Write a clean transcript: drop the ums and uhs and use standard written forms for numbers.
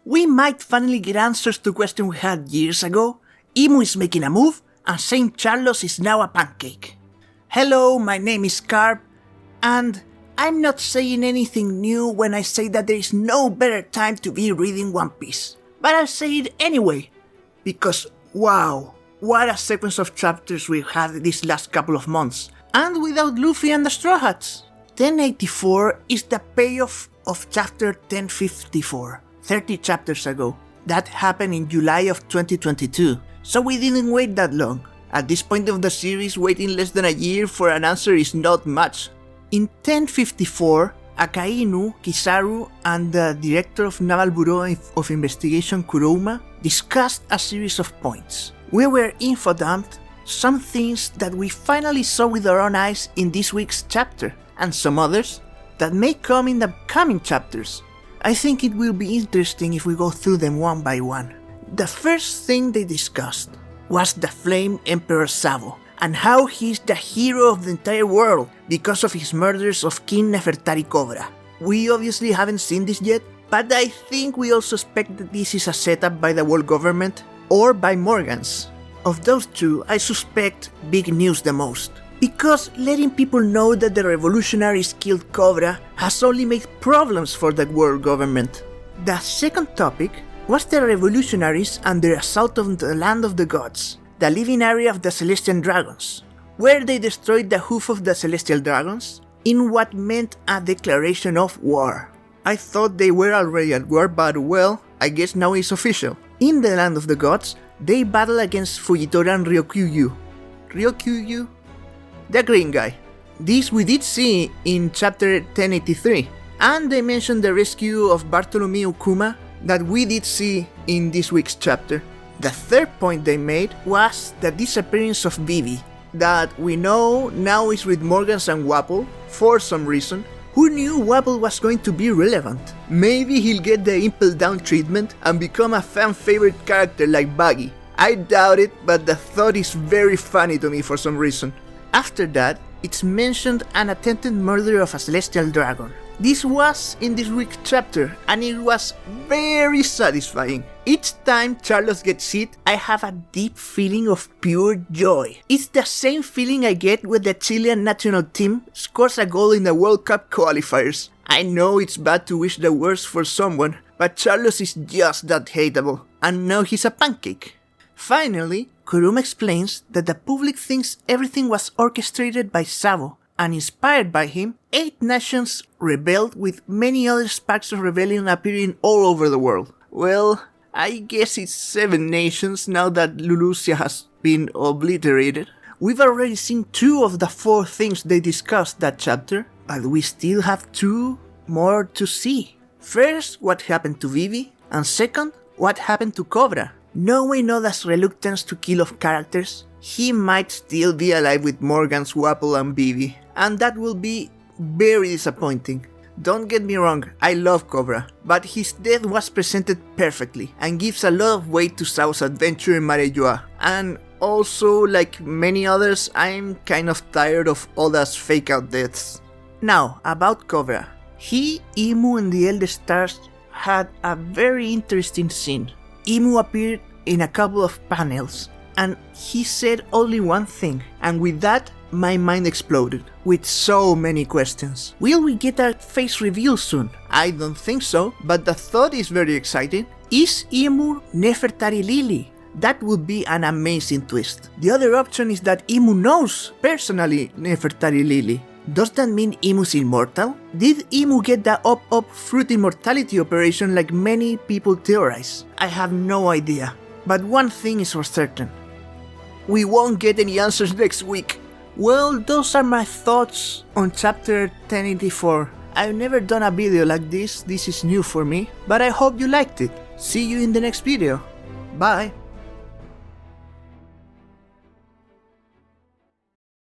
we might finally get answers to questions we had years ago. Emu is making a move, and Saint Charles is now a pancake. Hello, my name is Carp, and I'm not saying anything new when I say that there is no better time to be reading One Piece. But I'll say it anyway, because wow, what a sequence of chapters we've had these last couple of months, and without Luffy and the Straw Hats. 1084 is the payoff of chapter 1054, 30 chapters ago. That happened in July of 2022, so we didn't wait that long. At this point of the series, waiting less than a year for an answer is not much. In 1054, Akainu, Kizaru, and the director of Naval Bureau of Investigation Kuroma discussed a series of points. We were infodumped some things that we finally saw with our own eyes in this week's chapter, and some others that may come in the coming chapters. I think it will be interesting if we go through them one by one. The first thing they discussed was the Flame Emperor Sabo, and how he's the hero of the entire world because of his murders of King Nefertari Cobra. We obviously haven't seen this yet, but I think we all suspect that this is a setup by the world government or by Morgans. Of those two, I suspect Big News the most, because letting people know that the revolutionaries killed Cobra has only made problems for the world government. The second topic was the revolutionaries and their assault on the land of the gods, the living area of the Celestial Dragons, where they destroyed the hoof of the Celestial Dragons in what meant a declaration of war. I thought they were already at war, but well, I guess now it's official. In the land of the gods, they battle against Fujitora and Ryokyuyu. Ryokyuyu? The green guy. This we did see in chapter 1083, and they mentioned the rescue of Bartholomew Kuma that we did see in this week's chapter. The third point they made was the disappearance of Vivi, that we know now is with Morgans and Wapol for some reason. Who knew Wapol was going to be relevant? Maybe he'll get the Impel Down treatment and become a fan favorite character like Buggy. I doubt it, but the thought is very funny to me for some reason. After that, it's mentioned an attempted murder of a Celestial Dragon. This was in this week's chapter, and it was very satisfying. Each time Charlos gets hit, I have a deep feeling of pure joy. It's the same feeling I get when the Chilean national team scores a goal in the World Cup qualifiers. I know it's bad to wish the worst for someone, but Charlos is just that hateable, and now he's a pancake. Finally, Kuruma explains that the public thinks everything was orchestrated by Sabo, and inspired by him, 8 nations rebelled, with many other sparks of rebellion appearing all over the world. Well, I guess it's 7 nations now that Lulusia has been obliterated. We've already seen 2 of the 4 things they discussed that chapter, but we still have 2 more to see. First, what happened to Vivi, and second, what happened to Cobra. Knowing Oda's reluctance to kill off characters, he might still be alive with Morgans, Wapol, and Vivi, and that will be very disappointing. Don't get me wrong, I love Cobra, but his death was presented perfectly and gives a lot of weight to Sao's adventure in Marejoa. And also, like many others, I'm kind of tired of Oda's fake out deaths. Now, about Cobra. He, Imu, and the Elder Stars had a very interesting scene. Imu appeared in a couple of panels, and he said only one thing, and with that, my mind exploded, with so many questions. Will we get a face reveal soon? I don't think so, but the thought is very exciting. Is Imu Nefertari Lily? That would be an amazing twist. The other option is that Imu knows personally Nefertari Lily. Does that mean Imu's immortal? Did Imu get the Up fruit immortality operation like many people theorize? I have no idea. But one thing is for certain. We won't get any answers next week. Well, those are my thoughts on chapter 1084. I've never done a video like this is new for me, but I hope you liked it. See you in the next video. Bye!